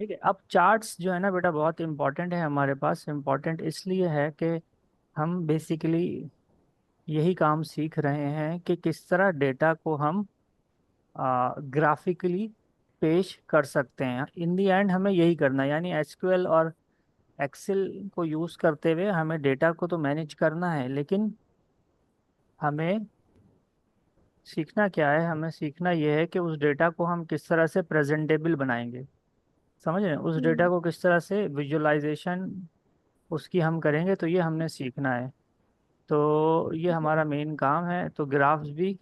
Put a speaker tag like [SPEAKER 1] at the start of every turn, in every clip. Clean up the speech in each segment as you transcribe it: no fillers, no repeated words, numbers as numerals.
[SPEAKER 1] ठीक है। अब चार्ट्स जो है ना बेटा बहुत इंपॉर्टेंट है हमारे पास। इंपॉर्टेंट इसलिए है कि हम बेसिकली यही काम सीख रहे हैं कि किस तरह डेटा को हम ग्राफिकली पेश कर सकते हैं। इन दी एंड हमें यही करना है, यानी एसक्यूएल और एक्सेल को यूज़ करते हुए हमें डेटा को तो मैनेज करना है, लेकिन हमें सीखना क्या है, हमें सीखना यह है कि उस डेटा को हम किस तरह से प्रेजेंटेबल बनाएंगे। समझ रहे हैं, उस डेटा
[SPEAKER 2] हम्म।
[SPEAKER 1] को किस तरह से विजुअलाइजेशन उसकी हम करेंगे, तो ये हमने सीखना है। तो ये हमारा मेन काम है। तो ग्राफ्स भी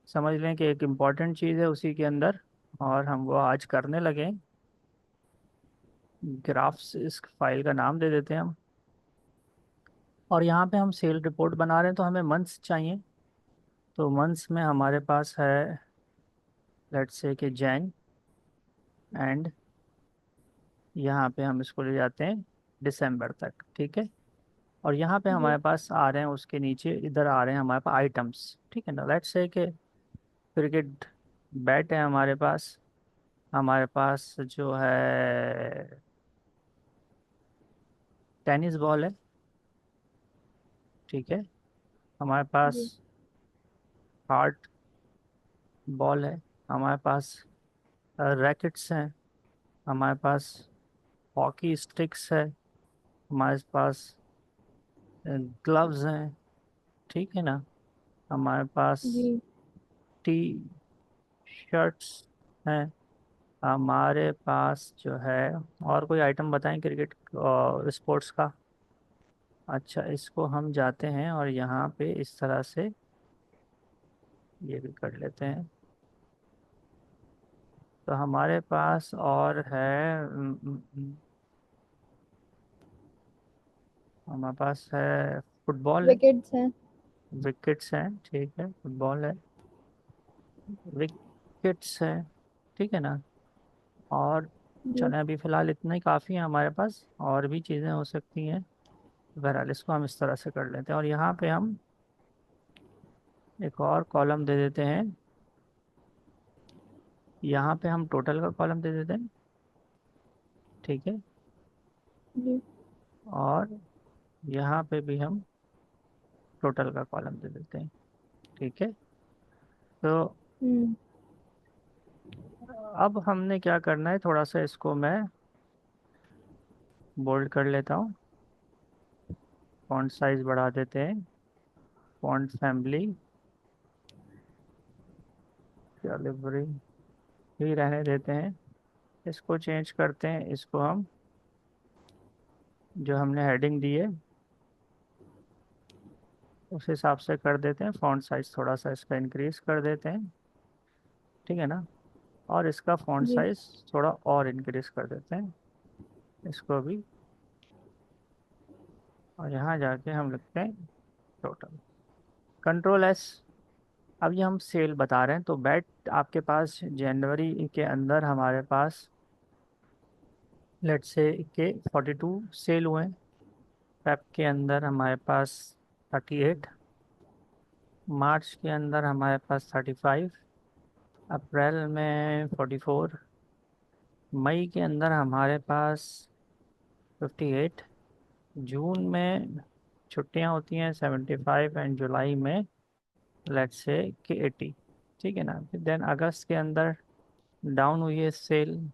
[SPEAKER 1] समझ लें कि एक इम्पॉर्टेंट चीज़ है उसी के अंदर, और हम वो आज करने लगे। ग्राफ्स इस फाइल का नाम दे देते हैं हम। और यहाँ पे हम सेल रिपोर्ट बना रहे हैं, तो हमें मंथ्स चाहिए। तो मंथ्स में हमारे पास है, लेट्स से कि जैन, एंड यहाँ पे हम इसको ले जाते हैं दिसंबर तक। ठीक है। और यहाँ पे
[SPEAKER 2] जी।
[SPEAKER 1] हमारे पास आ रहे हैं, उसके नीचे इधर आ रहे हैं हमारे पास आइटम्स। ठीक है ना। लेट्स से कि क्रिकेट बैट है हमारे पास, हमारे पास जो है टेनिस बॉल है। ठीक है। हमारे पास
[SPEAKER 2] जी।
[SPEAKER 1] हार्ड बॉल है, हमारे पास रैकेट्स हैं, हमारे पास हॉकी स्टिक्स है, हमारे पास ग्लव्स हैं। ठीक है ना। हमारे पास
[SPEAKER 2] जी।
[SPEAKER 1] टी शर्ट्स हैं, हमारे पास जो है, और कोई आइटम बताएं क्रिकेट और स्पोर्ट्स का। अच्छा, इसको हम जाते हैं और यहाँ पे इस तरह से ये भी कर लेते हैं। तो हमारे पास और है हमारे पास है फुटबॉल है,
[SPEAKER 2] विकेट्स हैं।
[SPEAKER 1] विकेट्स हैं। ठीक है, फुटबॉल है, विकेट्स है। ठीक है ना। और
[SPEAKER 2] जी।
[SPEAKER 1] चलें, अभी फिलहाल इतना ही काफ़ी है हमारे पास, और भी चीज़ें हो सकती हैं। बहरहाल इसको हम इस तरह से कर लेते हैं, और यहाँ पे हम एक और कॉलम दे देते हैं। यहाँ पे हम टोटल का कॉलम दे देते हैं। ठीक है।
[SPEAKER 2] जी।
[SPEAKER 1] और यहाँ पे भी हम टोटल का कॉलम दे देते हैं। ठीक है। तो
[SPEAKER 2] हम्म।
[SPEAKER 1] अब हमने क्या करना है, थोड़ा सा इसको मैं बोल्ड कर लेता हूँ, फॉन्ट साइज बढ़ा देते हैं, फॉन्ट फैमिली कैलिबरी ही रहने देते हैं। इसको चेंज करते हैं, इसको हम जो हमने हेडिंग दी है उस हिसाब से कर देते हैं। फॉन्ट साइज थोड़ा सा इसका इंक्रीज कर देते हैं। ठीक है ना। और इसका फॉन्ट
[SPEAKER 2] जी।
[SPEAKER 1] साइज थोड़ा और इंक्रीज कर देते हैं, इसको भी। और यहाँ जाके हम लिखते हैं टोटल, कंट्रोल एस। अब ये हम सेल बता रहे हैं, तो बैट आपके पास जनवरी के अंदर हमारे पास लेट्स से के 42 सेल हुए हैं। फेब के अंदर हमारे पास 38, मार्च के अंदर हमारे पास 35, अप्रैल में 44, मई के अंदर हमारे पास 58, जून में छुट्टियां होती हैं 75, एंड जुलाई में लेट्स से कि 80। ठीक है ना। फिर देन अगस्त के अंदर डाउन हुई है सेल,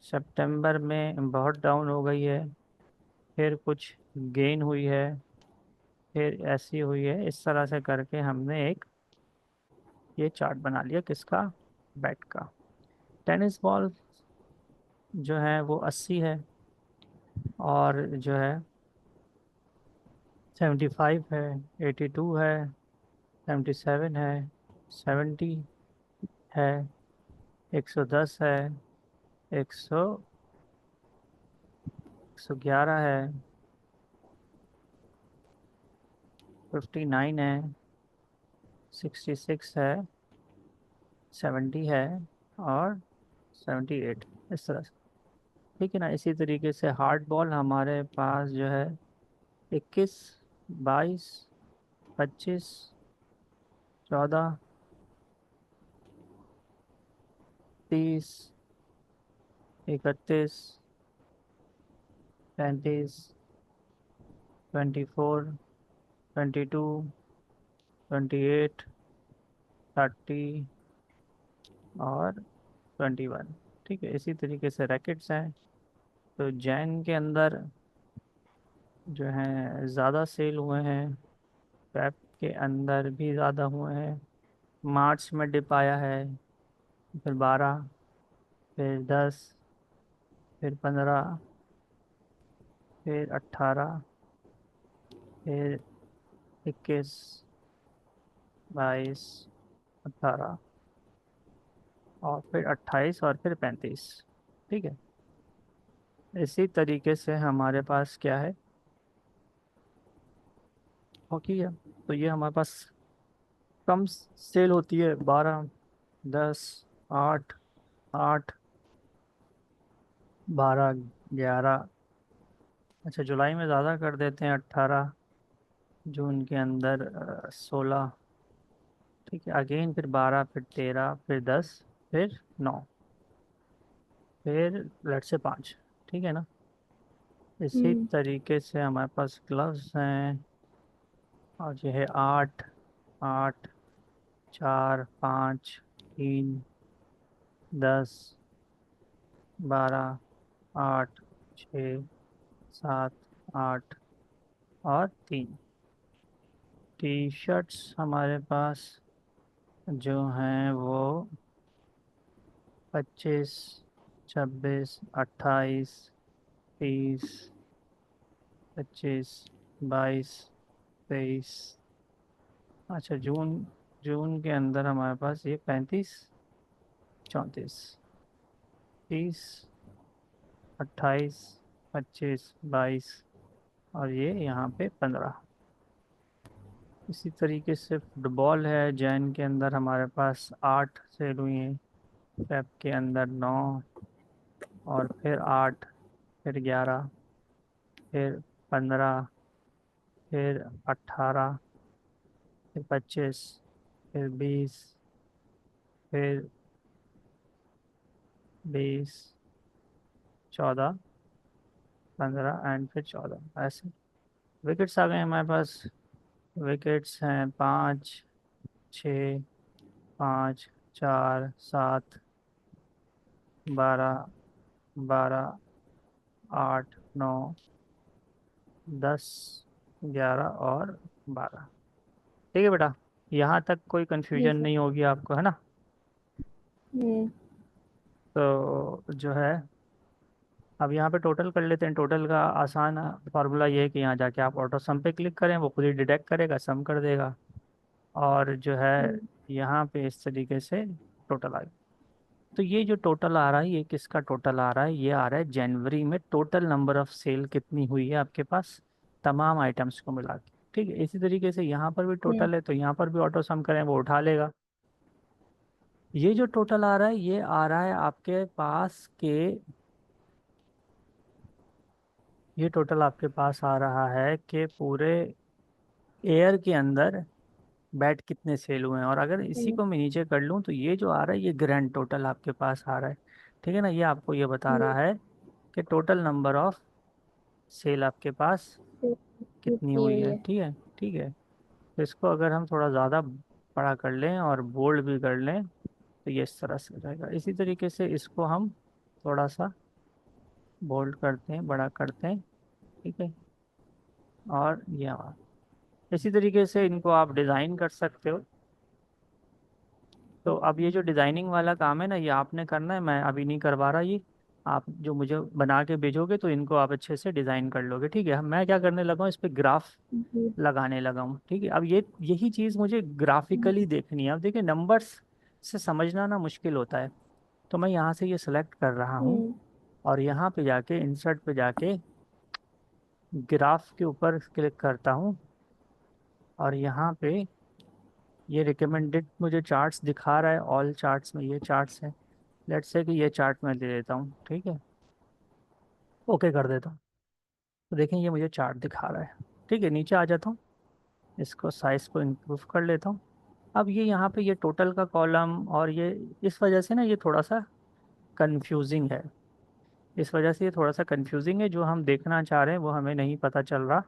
[SPEAKER 1] सितंबर में बहुत डाउन हो गई है, फिर कुछ गेन हुई है, फिर ऐसी हुई है। इस तरह से करके हमने एक ये चार्ट बना लिया किसका, बैट का। टेनिस बॉल जो है वो 80 है, और जो है 75 है, 82 है, 77 है, 70 है, 110 है, 111 है, 59 है, 66 है, 70 है, और 78, इस तरह से। ठीक है ना। इसी तरीके से हार्ड बॉल हमारे पास जो है 21, 22, 25, 14, 30, 31, 35, 24, 22, 28, 30 और 21। ठीक है, इसी तरीके से रैकेट्स हैं। तो जैन के अंदर जो है ज़्यादा सेल हुए हैं, फेब के अंदर भी ज़्यादा हुए हैं, मार्च में डिप आया है, फिर 12, फिर 10, फिर 15, फिर 18, फिर 21, 22, 18 और फिर 28 और फिर 35। ठीक है, इसी तरीके से हमारे पास क्या है, हॉकी है। तो ये हमारे पास कम सेल होती है, 12, 10, 8, 8, 12, 11। अच्छा, जुलाई में ज़्यादा कर देते हैं, 18, जून के अंदर 16। ठीक है, अगेन फिर 12, फिर 13, फिर 10, फिर 9, फिर लेट से 5। ठीक है ना। इसी
[SPEAKER 2] हम्म।
[SPEAKER 1] तरीके से हमारे पास ग्लव्स हैं, और ये है 8, 8, 4, 5, 3, 10, 12, 8, 6, 7, 8 और 3। टी शर्ट्स हमारे पास जो हैं वो 25, 26, 28, 30, 25, 22, 23। अच्छा, जून जून के अंदर हमारे पास ये 35, 34, 30, 28, 25, 22 और ये यहाँ पे 15। इसी तरीके से फुटबॉल है, जैन के अंदर हमारे पास 8 सेल हुई हैं, फेब के अंदर 9 और फिर 8, फिर 11, फिर 15, फिर 18, फिर 25, फिर 20, फिर 20, 14, 15 एंड फिर 14। ऐसे विकेट्स आ गए हमारे पास। विकेट्स हैं 5, 6, 5, 4, 7, 12, 12, 8, 9, 10, 11 और 12। ठीक है बेटा, यहाँ तक कोई
[SPEAKER 2] जी
[SPEAKER 1] कंफ्यूजन
[SPEAKER 2] सर।
[SPEAKER 1] नहीं होगी आपको, है ना।
[SPEAKER 2] हम्म।
[SPEAKER 1] तो जो है, अब यहाँ पे टोटल कर लेते हैं। टोटल का आसान फार्मूला ये है कि यहाँ जाके आप ऑटो सम पे क्लिक करें, वो खुद ही डिटेक्ट करेगा, सम कर देगा। और जो है
[SPEAKER 2] हम्म।
[SPEAKER 1] यहाँ पे इस तरीके से टोटल आ गया। तो ये जो टोटल आ रहा है, ये किसका टोटल आ रहा है, ये आ रहा है जनवरी में टोटल नंबर ऑफ सेल कितनी हुई है आपके पास, तमाम आइटम्स को मिला के। ठीक है, इसी तरीके से यहाँ पर भी
[SPEAKER 2] हम्म।
[SPEAKER 1] टोटल है, तो यहाँ पर भी ऑटो सम करें, वो उठा लेगा। ये जो टोटल आ रहा है, ये आ रहा है आपके पास के, ये टोटल आपके पास आ रहा है कि पूरे एयर के अंदर बैट कितने सेल हुए हैं। और अगर इसी
[SPEAKER 2] हम्म।
[SPEAKER 1] को मैं नीचे कर लूँ, तो ये जो आ रहा है, ये ग्रैंड टोटल आपके पास आ रहा है। ठीक है ना, ये आपको ये बता
[SPEAKER 2] हम्म।
[SPEAKER 1] रहा है कि टोटल नंबर ऑफ सेल आपके पास
[SPEAKER 2] तो
[SPEAKER 1] कितनी
[SPEAKER 2] कितनी
[SPEAKER 1] हुई
[SPEAKER 2] हुई
[SPEAKER 1] है।
[SPEAKER 2] है?
[SPEAKER 1] ठीक है, ठीक है। तो इसको अगर हम थोड़ा ज़्यादा बड़ा कर लें और बोल्ड भी कर लें, तो ये इस तरह से हो जाएगा। इसी तरीके से इसको हम थोड़ा सा बोल्ड करते हैं, बड़ा करते हैं। ठीक है, और ये हमारा, इसी तरीके से इनको आप डिज़ाइन कर सकते हो। तो अब ये जो डिज़ाइनिंग वाला काम है ना, ये आपने करना है, मैं अभी नहीं करवा रहा ये। आप जो मुझे बना के भेजोगे, तो इनको आप अच्छे से डिज़ाइन कर लोगे। ठीक है, मैं क्या करने लगा हूँ, इस पे ग्राफ
[SPEAKER 2] जी।
[SPEAKER 1] लगाने लगा हूँ। ठीक है, अब ये यही चीज़ मुझे ग्राफिकली देखनी है। अब देखिए, नंबर्स से समझना ना मुश्किल होता है। तो मैं यहाँ से ये सेलेक्ट कर रहा हूँ,
[SPEAKER 2] हम्म।
[SPEAKER 1] और यहाँ पे जाके इंसर्ट पे जाके ग्राफ के ऊपर क्लिक करता हूँ, और यहाँ पे ये रिकमेंडेड मुझे चार्ट्स दिखा रहा है। ऑल चार्ट्स में ये चार्ट्स हैं। लेट्स से कि ये चार्ट मैं ले लेता हूँ। ठीक है, ओके कर देता हूँ। तो देखें, ये मुझे चार्ट दिखा रहा है। ठीक है, नीचे आ जाता हूँ, इसको साइज को इम्प्रूव कर लेता हूँ। अब ये यहाँ पे ये टोटल का कॉलम, और ये इस वजह से ना ये थोड़ा सा कंफ्यूजिंग है। इस वजह से ये थोड़ा सा कंफ्यूजिंग है, जो हम देखना चाह रहे हैं वो हमें नहीं पता चल रहा।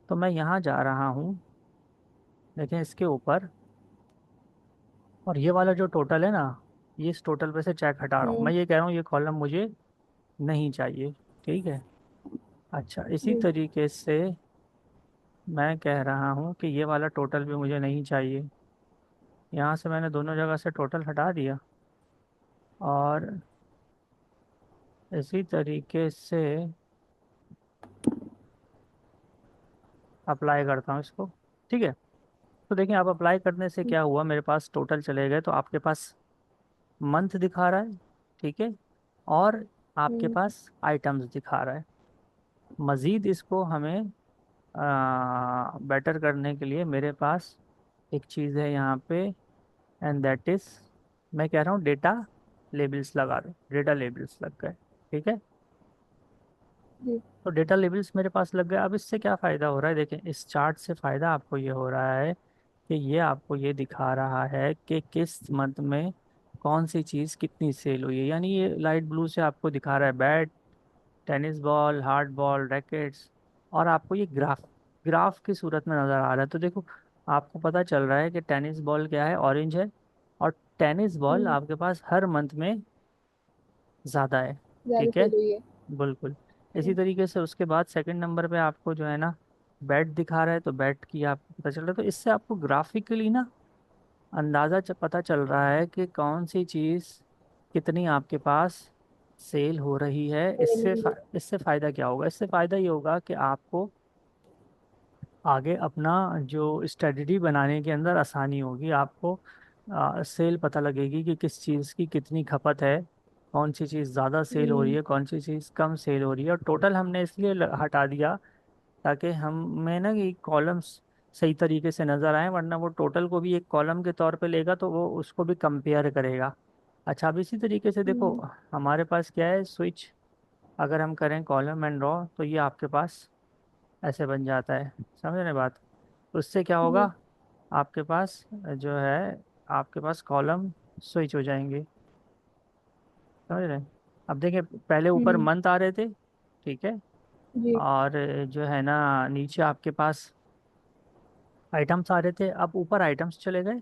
[SPEAKER 1] तो मैं यहाँ जा रहा हूँ, देखें इसके ऊपर, और ये वाला जो टोटल है ना, ये इस टोटल पे से चेक हटा रहा हूँ। मैं
[SPEAKER 2] हम्म।
[SPEAKER 1] ये कह रहा हूँ ये कॉलम मुझे नहीं चाहिए। ठीक है। अच्छा, इसी
[SPEAKER 2] जी।
[SPEAKER 1] तरीके से मैं कह रहा हूँ कि ये वाला टोटल भी मुझे नहीं चाहिए। यहाँ से मैंने दोनों जगह से टोटल हटा दिया, और इसी तरीके से अप्लाई करता हूँ इसको। ठीक है। तो देखिए, आप अप्लाई करने से क्या हुआ, मेरे पास टोटल चले गए, तो आपके पास मंथ दिखा रहा है। ठीक है। और आपके
[SPEAKER 2] हम्म।
[SPEAKER 1] पास आइटम्स दिखा रहा है। मज़ीद इसको हमें बेटर करने के लिए मेरे पास एक चीज़ है यहाँ पे, एंड दैट इज, मैं कह रहा हूँ डेटा लेबल्स लगा दो। डेटा लेबल्स लग गए। ठीक है।
[SPEAKER 2] जी।
[SPEAKER 1] तो डेटा लेबल्स मेरे पास लग गए। अब इससे क्या फ़ायदा हो रहा है, देखें इस चार्ट से फ़ायदा आपको ये हो रहा है कि ये आपको ये दिखा रहा है कि किस मंथ में कौन सी चीज़ कितनी सेल हुई है। यानी ये लाइट ब्लू से आपको दिखा रहा है bat, tennis ball, hard ball, rackets, और आपको ये ग्राफ ग्राफ की सूरत में नज़र आ रहा है। तो देखो, आपको पता चल रहा है कि टेनिस बॉल क्या है, ऑरेंज है, और टेनिस बॉल
[SPEAKER 2] हम्म।
[SPEAKER 1] आपके पास हर मंथ में ज़्यादा है।
[SPEAKER 2] ज्यादा
[SPEAKER 1] ठीक है।
[SPEAKER 2] सेल हुई है।
[SPEAKER 1] बिल्कुल। इसी
[SPEAKER 2] हम्म।
[SPEAKER 1] तरीके से उसके बाद सेकंड नंबर पे आपको जो है ना बैट दिखा रहा है, तो बैट की आपको पता चल रहा है। तो इससे आपको ग्राफिकली ना अंदाज़ा पता चल रहा है कि कौन सी चीज़ कितनी आपके पास सेल हो रही है।
[SPEAKER 2] सेल हुई है।
[SPEAKER 1] इससे फ़ायदा क्या होगा, इससे फ़ायदा ये होगा कि आपको आगे अपना जो स्ट्रेटजी बनाने के अंदर आसानी होगी। आपको सेल पता लगेगी कि किस चीज़ की कितनी खपत है, कौन सी चीज़ ज़्यादा सेल हो रही
[SPEAKER 2] हम्म।
[SPEAKER 1] है, कौन सी चीज़ कम सेल हो रही है। और टोटल हमने इसलिए हटा दिया ताकि हमें ना ये कॉलम्स सही तरीके से नज़र आए, वरना वो टोटल को भी एक कॉलम के तौर पे लेगा तो वो उसको भी कंपेयर करेगा। अच्छा, अब इसी तरीके से देखो,
[SPEAKER 2] हम्म।
[SPEAKER 1] हमारे पास क्या है, स्विच अगर हम करें कॉलम एंड रो, तो ये आपके पास ऐसे बन जाता है। समझ रहे बात। उससे क्या होगा,
[SPEAKER 2] जी।
[SPEAKER 1] आपके पास जो है, आपके पास कॉलम स्विच हो जाएंगे। समझ रहे हैं। अब देखिए, पहले ऊपर
[SPEAKER 2] हम्म।
[SPEAKER 1] मंथ आ रहे थे। ठीक है।
[SPEAKER 2] जी।
[SPEAKER 1] और जो है ना नीचे आपके पास आइटम्स आ रहे थे, अब ऊपर आइटम्स चले गए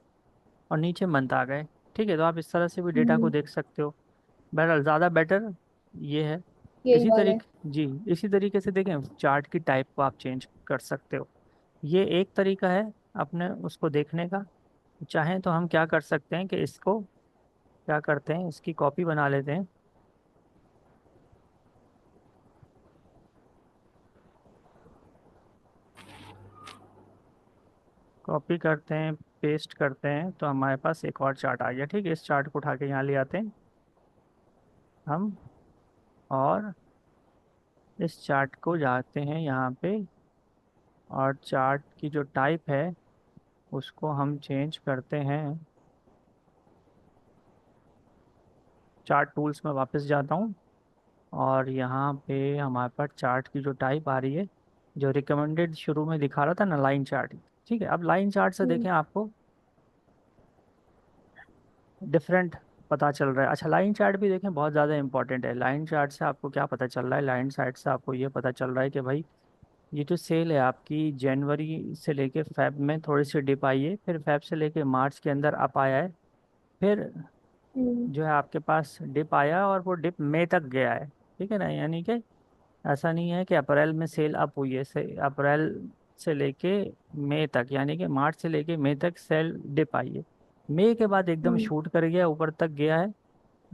[SPEAKER 1] और नीचे मंथ आ गए। ठीक है। तो आप इस तरह से भी डेटा को
[SPEAKER 2] हम्म।
[SPEAKER 1] देख सकते हो। बहरहाल ज़्यादा बेटर ये है।
[SPEAKER 2] यही
[SPEAKER 1] इसी
[SPEAKER 2] वाला है।
[SPEAKER 1] तरीके जी, इसी तरीके से देखें, चार्ट की टाइप को आप चेंज कर सकते हो। ये एक तरीका है अपने उसको देखने का। चाहें तो हम क्या कर सकते हैं कि इसको क्या करते हैं, इसकी कॉपी बना लेते हैं। कॉपी करते हैं, पेस्ट करते हैं, तो हमारे पास एक और चार्ट आ गया। ठीक है। इस चार्ट को उठा के यहाँ ले आते हैं हम, और इस चार्ट को जाते हैं यहाँ पे, और चार्ट की जो टाइप है उसको हम चेंज करते हैं। चार्ट टूल्स में वापस जाता हूँ, और यहाँ पे हमारे पास चार्ट की जो टाइप आ रही है, जो रिकमेंडेड शुरू में दिखा रहा था ना, लाइन चार्ट। ठीक है। अब लाइन चार्ट से
[SPEAKER 2] हम्म।
[SPEAKER 1] देखें, आपको डिफरेंट पता चल रहा है। अच्छा, लाइन चार्ट भी देखें बहुत ज़्यादा इंपॉर्टेंट है। लाइन चार्ट से आपको क्या पता चल रहा है, लाइन चार्ट से आपको ये पता चल रहा है कि भाई ये जो सेल है आपकी, जनवरी से लेके फेब में थोड़ी सी डिप आई है, फिर फेब से लेके मार्च के अंदर अप आया है, फिर
[SPEAKER 2] हम्म।
[SPEAKER 1] जो है आपके पास डिप आया, और वो डिप मई तक गया है। ठीक है ना। यानी कि ऐसा नहीं है कि अप्रैल में सेल अप हुई है, से अप्रैल से लेके मई तक, यानी कि मार्च से लेके मई तक सेल डिप आई है। मई के बाद एकदम
[SPEAKER 2] हम्म।
[SPEAKER 1] शूट कर गया, ऊपर तक गया है।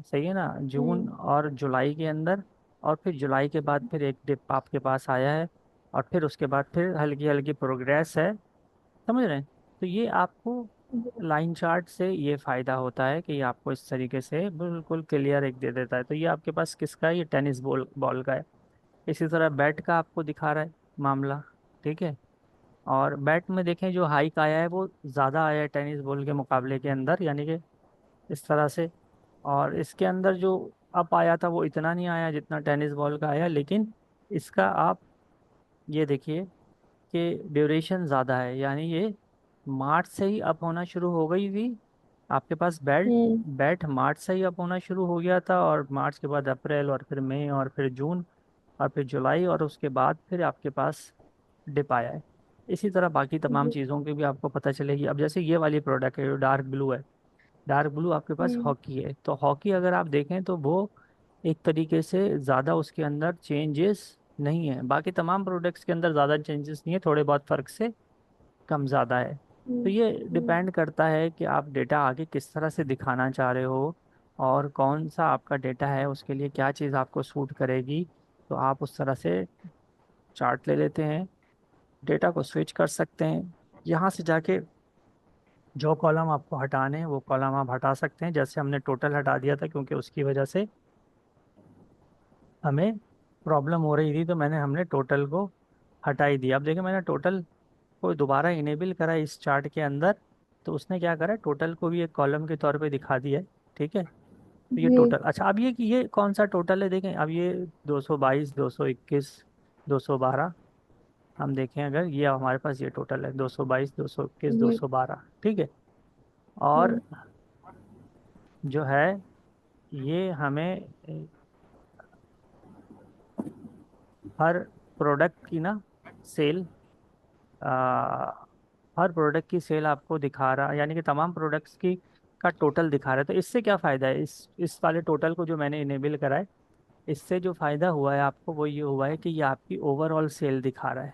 [SPEAKER 1] सही है ना।
[SPEAKER 2] हम्म।
[SPEAKER 1] जून और जुलाई के अंदर, और फिर जुलाई के बाद फिर एक डिप आपके पास आया है, और फिर उसके बाद फिर हल्की हल्की प्रोग्रेस है। समझ रहे हैं। तो ये आपको लाइन चार्ट से ये फायदा होता है कि ये आपको इस तरीके से बिल्कुल क्लियर एक दे देता है। तो ये आपके पास किसका है, ये टेनिस बॉल बॉल का है। इसी तरह बैट का आपको दिखा रहा है मामला। ठीक है। और बैट में देखें, जो हाइक आया है वो ज़्यादा आया है टेनिस बॉल के मुकाबले के अंदर, यानी कि इस तरह से। और इसके अंदर जो अप आया था वो इतना नहीं आया जितना टेनिस बॉल का आया, लेकिन इसका आप ये देखिए कि ड्यूरेशन ज़्यादा है, यानी ये मार्च से ही अप होना शुरू हो गई थी, आपके पास बैट
[SPEAKER 2] हम्म।
[SPEAKER 1] बैट मार्च से ही अप होना शुरू हो गया था, और मार्च के बाद अप्रैल, और फिर मई, और फिर जून, और फिर जुलाई, और उसके बाद फिर आपके पास डिप आया है। इसी तरह बाकी तमाम
[SPEAKER 2] जी।
[SPEAKER 1] चीज़ों की भी आपको पता चलेगी। अब जैसे ये वाली प्रोडक्ट है जो डार्क ब्लू है, डार्क ब्लू आपके पास
[SPEAKER 2] हम्म।
[SPEAKER 1] हॉकी है, तो हॉकी अगर आप देखें तो वो एक तरीके से ज़्यादा उसके अंदर चेंजेस नहीं है, बाकी तमाम प्रोडक्ट्स के अंदर ज़्यादा चेंजेस नहीं है, थोड़े बहुत फ़र्क से कम ज़्यादा है। तो
[SPEAKER 2] हम्म।
[SPEAKER 1] ये
[SPEAKER 2] हम्म।
[SPEAKER 1] डिपेंड करता है कि आप डेटा आगे किस तरह से दिखाना चाह रहे हो, और कौन सा आपका डेटा है, उसके लिए क्या चीज़ आपको सूट करेगी। तो आप उस तरह से चार्ट ले लेते हैं, डेटा को स्विच कर सकते हैं, यहाँ से जाके जो कॉलम आपको हटाने हैं वो कॉलम आप हटा सकते हैं। जैसे हमने टोटल हटा दिया था, क्योंकि उसकी वजह से हमें प्रॉब्लम हो रही थी, तो हमने टोटल को हटा ही दिया। अब देखिए मैंने टोटल को दोबारा इनेबल करा इस चार्ट के अंदर, तो उसने क्या करा, टोटल को भी एक कॉलम के तौर पे दिखा दिया है। ठीक है, तो ये
[SPEAKER 2] जी।
[SPEAKER 1] टोटल, अच्छा अब ये कौन सा टोटल है, देखें अब ये 222, 221, 212, हम देखें अगर ये हमारे पास ये टोटल है 222, 221,
[SPEAKER 2] जी।
[SPEAKER 1] 212। ठीक है, और
[SPEAKER 2] हम्म।
[SPEAKER 1] जो है ये हमें हर प्रोडक्ट की ना सेल, हर प्रोडक्ट की सेल आपको दिखा रहा, यानी कि तमाम प्रोडक्ट्स की का टोटल दिखा रहा है। तो इससे क्या फ़ायदा है, इस वाले टोटल को जो मैंने इनेबल करा है, इससे जो फ़ायदा हुआ है आपको वो ये हुआ है कि ये आपकी ओवरऑल सेल दिखा रहा है।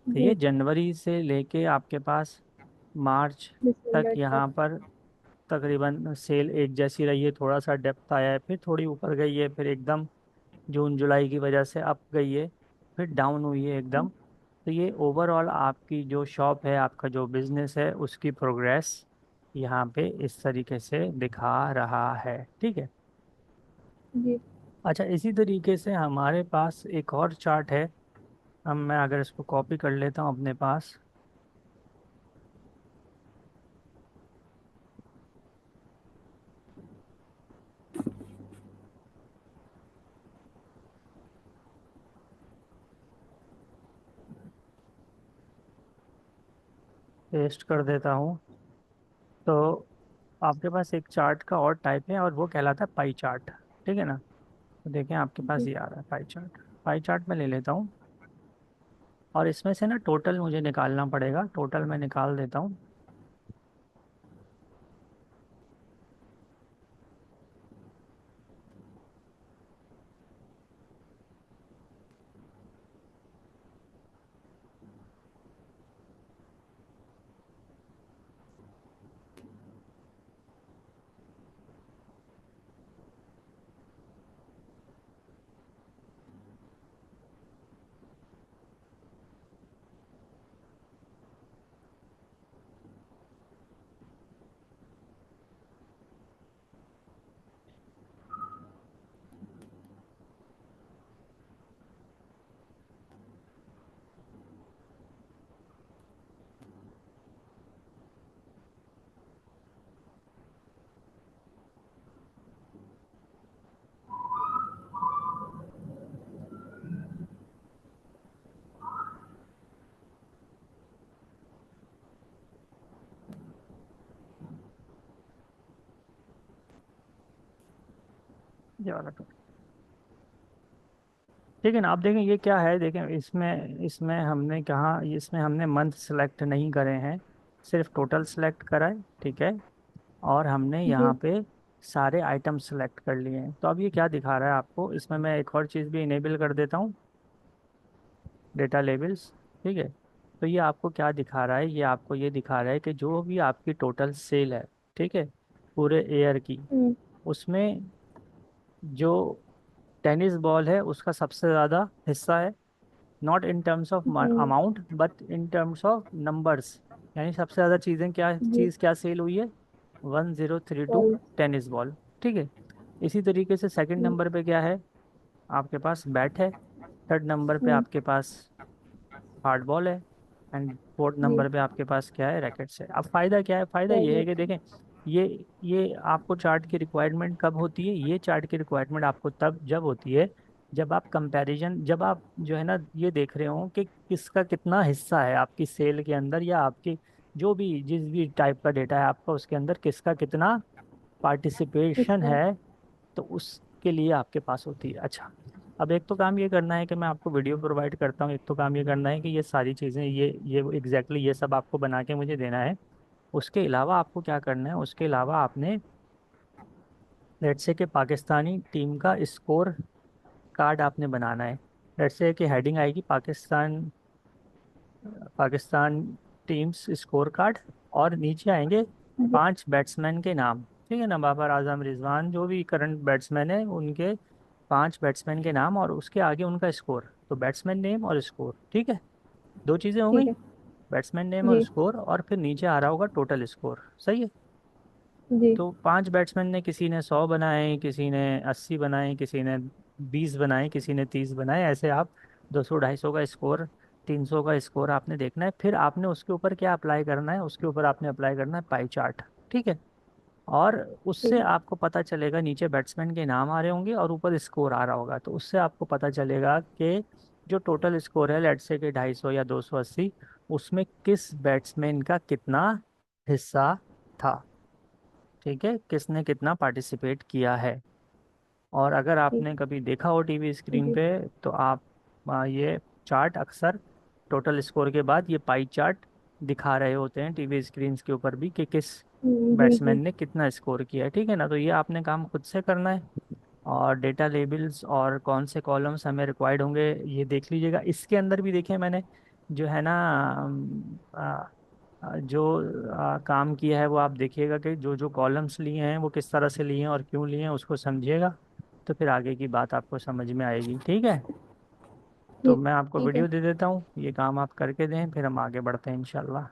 [SPEAKER 1] तो ये
[SPEAKER 2] जी।
[SPEAKER 1] जनवरी से लेके आपके पास मार्च तक
[SPEAKER 2] दिसंबर तक।
[SPEAKER 1] यहाँ पर तकरीबन सेल एक जैसी रही है, थोड़ा सा डेप्थ आया है, फिर थोड़ी ऊपर गई है, फिर एकदम जून जुलाई की वजह से अप गई है, फिर डाउन हुई है एकदम। तो ये ओवरऑल आपकी जो शॉप है, आपका जो बिजनेस है, उसकी प्रोग्रेस यहाँ पे इस तरीके से दिखा रहा है। ठीक है,
[SPEAKER 2] जी।
[SPEAKER 1] अच्छा इसी तरीके से हमारे पास एक और चार्ट है। अब मैं अगर इसको कॉपी कर लेता हूँ अपने पास, पेस्ट कर देता हूँ, तो आपके पास एक चार्ट का और टाइप है, और वो कहलाता है पाई चार्ट। ठीक है ना, तो देखें आपके पास
[SPEAKER 2] जी।
[SPEAKER 1] ये आ रहा है पाई चार्ट। पाई चार्ट में ले लेता हूँ, और इसमें से ना टोटल मुझे निकालना पड़ेगा, टोटल मैं निकाल देता हूँ। ये वाला टोटल, ठीक है ना। आप देखें ये क्या है, देखें इसमें इसमें हमने कहा, इसमें हमने मंथ सेलेक्ट नहीं करे हैं, सिर्फ टोटल सेलेक्ट करा है। ठीक है, और हमने यहाँ
[SPEAKER 2] जी।
[SPEAKER 1] पे सारे आइटम सेलेक्ट कर लिए हैं। तो अब ये क्या दिखा रहा है आपको, इसमें मैं एक और चीज़ भी इनेबल कर देता हूँ, डेटा लेबल्स। ठीक है, तो ये आपको क्या दिखा रहा है, ये आपको ये दिखा रहा है कि जो भी आपकी टोटल सेल है, ठीक है, पूरे ईयर की,
[SPEAKER 2] हम्म।
[SPEAKER 1] उसमें जो टेनिस बॉल है उसका सबसे ज़्यादा हिस्सा है, not in terms of
[SPEAKER 2] hmm.
[SPEAKER 1] Amount but in terms of numbers. यानी सबसे ज़्यादा चीज़ें क्या
[SPEAKER 2] जी।
[SPEAKER 1] चीज़ क्या सेल हुई है, 1032
[SPEAKER 2] बॉल।
[SPEAKER 1] Tennis ball. ठीक है, इसी तरीके से सेकंड
[SPEAKER 2] हम्म।
[SPEAKER 1] नंबर पे क्या है, आपके पास बैट है। थर्ड नंबर पे
[SPEAKER 2] हम्म।
[SPEAKER 1] आपके पास हार्ड बॉल है। एंड फोर्थ
[SPEAKER 2] जी।
[SPEAKER 1] नंबर पे आपके पास क्या है, रैकेट्स है। अब फायदा क्या है, फायदा ये है कि
[SPEAKER 2] रैकेट।
[SPEAKER 1] देखें, ये ये आपको चार्ट की रिक्वायरमेंट कब होती है, ये चार्ट की रिक्वायरमेंट आपको तब जब होती है जब आप कंपैरिजन, जब आप जो है ना ये देख रहे हो कि किसका कितना हिस्सा है आपकी सेल के अंदर, या आपकी जो भी जिस भी टाइप का डेटा है आपका उसके अंदर किसका कितना पार्टिसिपेशन
[SPEAKER 2] अच्छा।
[SPEAKER 1] है, तो उसके लिए आपके पास होती है। अच्छा, अब एक तो काम ये करना है कि मैं आपको वीडियो प्रोवाइड करता हूँ, एक तो काम ये करना है कि ये सारी चीज़ें ये एग्जैक्टली ये सब आपको बना के मुझे देना है। उसके अलावा आपको क्या करना है, उसके अलावा आपने लेट्स से कि पाकिस्तानी टीम का स्कोर कार्ड आपने बनाना है। लेट्स से कि हेडिंग आएगी Pakistan, Pakistan teams score card, और नीचे आएंगे
[SPEAKER 2] जी।
[SPEAKER 1] 5 बैट्समैन के नाम। ठीक है ना, बाबर आजम, रिजवान, जो भी करंट बैट्समैन है उनके 5 बैट्समैन के नाम, और उसके आगे उनका स्कोर। तो बैट्समैन नेम और स्कोर, ठीक है, दो चीज़ें हो
[SPEAKER 2] ठीक
[SPEAKER 1] गई।
[SPEAKER 2] है।
[SPEAKER 1] बैट्समैन नेम और
[SPEAKER 2] जी।
[SPEAKER 1] स्कोर, और फिर नीचे आ रहा होगा टोटल स्कोर, सही है।
[SPEAKER 2] जी।
[SPEAKER 1] तो 5 बैट्समैन ने, किसी ने 100 बनाए, किसी ने 80 बनाए, किसी ने 20 बनाए, किसी ने 30 बनाए, ऐसे आप 200 250 का स्कोर, 300 का स्कोर आपने देखना है। फिर आपने उसके ऊपर क्या अप्लाई करना है, उसके ऊपर आपने अप्लाई करना है पाई चार्ट। ठीक है, और
[SPEAKER 2] ठीक
[SPEAKER 1] उससे
[SPEAKER 2] है।
[SPEAKER 1] आपको पता चलेगा, नीचे बैट्समैन के नाम आ रहे होंगे और ऊपर स्कोर आ रहा होगा, तो उससे आपको पता चलेगा कि जो टोटल स्कोर है, लेट्स से कि 250 या 280, उसमें किस बैट्समैन का कितना हिस्सा था। ठीक है, किसने कितना पार्टिसिपेट किया है। और अगर
[SPEAKER 2] ठीक
[SPEAKER 1] आपने कभी देखा हो टीवी
[SPEAKER 2] है।
[SPEAKER 1] स्क्रीन
[SPEAKER 2] जी।
[SPEAKER 1] पे, तो आप ये चार्ट अक्सर टोटल स्कोर के बाद ये पाई चार्ट दिखा रहे होते हैं टीवी स्क्रीन के ऊपर भी, कि किस
[SPEAKER 2] जी।
[SPEAKER 1] बैट्समैन
[SPEAKER 2] जी।
[SPEAKER 1] ने कितना स्कोर किया है। ठीक है ना, तो ये आपने काम खुद से करना है। और डेटा लेबल्स और कौन से कॉलम्स हमें रिक्वायर्ड होंगे ये देख लीजिएगा। इसके अंदर भी देखिए मैंने जो है ना जो काम किया है वो आप देखिएगा कि जो जो कॉलम्स लिए हैं वो किस तरह से लिए हैं और क्यों लिए हैं, उसको समझिएगा, तो फिर आगे की बात आपको समझ में आएगी। ठीक है, तो
[SPEAKER 2] ठीक।
[SPEAKER 1] मैं आपको
[SPEAKER 2] ठीक है।
[SPEAKER 1] वीडियो दे देता हूँ, ये काम आप करके दें, फिर हम आगे बढ़ते हैं इंशाल्लाह।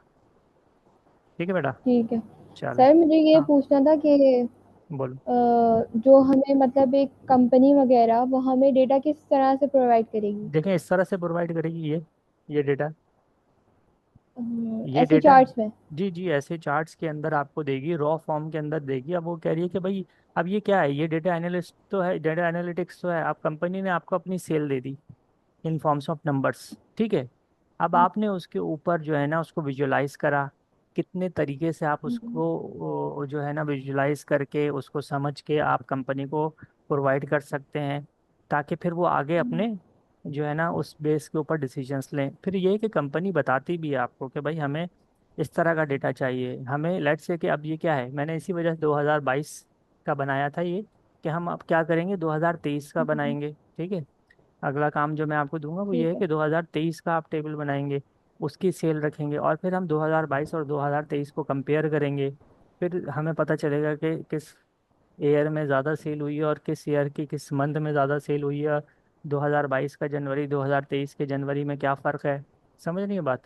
[SPEAKER 1] ठीक है बेटा,
[SPEAKER 2] ठीक है।
[SPEAKER 1] चलो।
[SPEAKER 2] सर मुझे ये
[SPEAKER 1] हाँ,
[SPEAKER 2] पूछना था कि
[SPEAKER 1] बोलो।
[SPEAKER 2] जो हमें मतलब एक कंपनी वगैरह वो हमें डेटा किस तरह से प्रोवाइड करेगी?
[SPEAKER 1] देखें, इस तरह से प्रोवाइड करेगी ये डेटा, ये
[SPEAKER 2] ऐसे
[SPEAKER 1] डेटा,
[SPEAKER 2] चार्ट्स में?
[SPEAKER 1] जी जी, ऐसे चार्ट्स के अंदर आपको देगी, रॉ फॉर्म के अंदर देगी। अब वो कह रही है कि भाई अब ये क्या है, ये डेटा एनालिस्ट तो है, डेटा एनालिटिक्स तो है। अब कंपनी ने आपको अपनी सेल दे दी इन फॉर्म्स ऑफ नंबर्स, ठीक है। अब आपने उसके ऊपर जो है ना उसको विजुअलाइज करा, कितने तरीके से आप उसको जो है ना विजुअलाइज करके उसको समझ के आप कंपनी को प्रोवाइड कर सकते हैं, ताकि फिर वो आगे अपने जो है ना उस बेस के ऊपर डिसीजंस लें। फिर ये है कि कंपनी बताती भी है आपको कि भाई हमें इस तरह का डेटा चाहिए, हमें लेट्स से कि अब ये क्या है, मैंने इसी वजह से 2022 का बनाया था ये, कि हम अब क्या करेंगे 2023 का बनाएंगे। ठीक है, अगला काम जो मैं आपको दूंगा वो ये
[SPEAKER 2] ठीक
[SPEAKER 1] है
[SPEAKER 2] है।
[SPEAKER 1] कि 2023 का आप टेबल बनाएंगे, उसकी सेल रखेंगे, और फिर हम 2022 और 2023 को कंपेयर करेंगे। फिर हमें पता चलेगा कि किस ईयर में ज़्यादा सेल हुई है और किस ईयर की किस मंथ में ज़्यादा सेल हुई है। 2022 का जनवरी 2023 के जनवरी में क्या फ़र्क है, समझ रही है बात।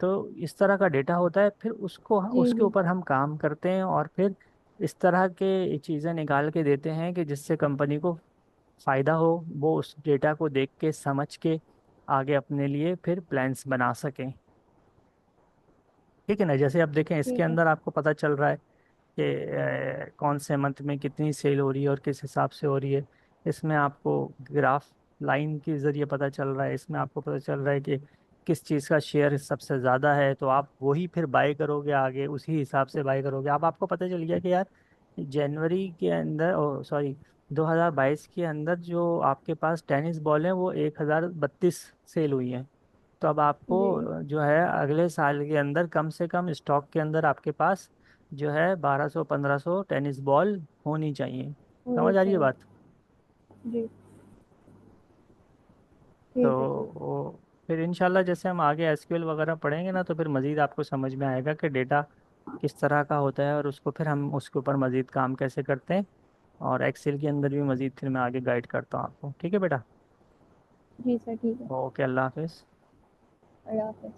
[SPEAKER 1] तो इस तरह का डेटा होता है, फिर उसको
[SPEAKER 2] जी।
[SPEAKER 1] उसके
[SPEAKER 2] जी।
[SPEAKER 1] ऊपर हम काम करते हैं, और फिर इस तरह के चीज़ें निकाल के देते हैं कि जिससे कंपनी को फायदा हो, वो उस डेटा को देख के समझ के आगे अपने लिए फिर प्लान्स बना सकें। ठीक है ना, जैसे अब देखें इसके
[SPEAKER 2] ठीक है।
[SPEAKER 1] अंदर आपको पता चल रहा है कि कौन से मंथ में कितनी सेल हो रही है और किस हिसाब से हो रही है। इसमें आपको ग्राफ लाइन के जरिए पता चल रहा है, इसमें आपको पता चल रहा है कि किस चीज़ का शेयर सबसे ज़्यादा है, तो आप वही फिर बाय करोगे, आगे उसी हिसाब से बाय करोगे। अब आपको पता चल गया कि यार जनवरी के अंदर, ओ सॉरी, 2022 के अंदर जो आपके पास टेनिस बॉल है वो 1032 सेल हुई हैं। तो अब आपको
[SPEAKER 2] जी।
[SPEAKER 1] जो है अगले साल के अंदर कम से कम स्टॉक के अंदर आपके पास जो है 1200 1500 टेनिस बॉल होनी चाहिए।
[SPEAKER 2] होनी
[SPEAKER 1] समझ आ रही है
[SPEAKER 2] चाहिए।
[SPEAKER 1] बात।
[SPEAKER 2] जी।
[SPEAKER 1] तो
[SPEAKER 2] ठीक है। ठीक है।
[SPEAKER 1] फिर इंशाल्लाह जैसे हम आगे एसक्यूएल वगैरह पढ़ेंगे ना, तो फिर मज़ीद आपको समझ में आएगा कि डेटा किस तरह का होता है, और उसको फिर हम उसके ऊपर मज़ीद काम कैसे करते हैं। और एक्सेल के अंदर भी मज़ीद फिर मैं आगे गाइड करता हूँ आपको। ठीक है बेटा,
[SPEAKER 2] जी सर। ठीक है।
[SPEAKER 1] ओके, अल्लाह हाफिज़।
[SPEAKER 2] अल्लाह हाफ़िज़।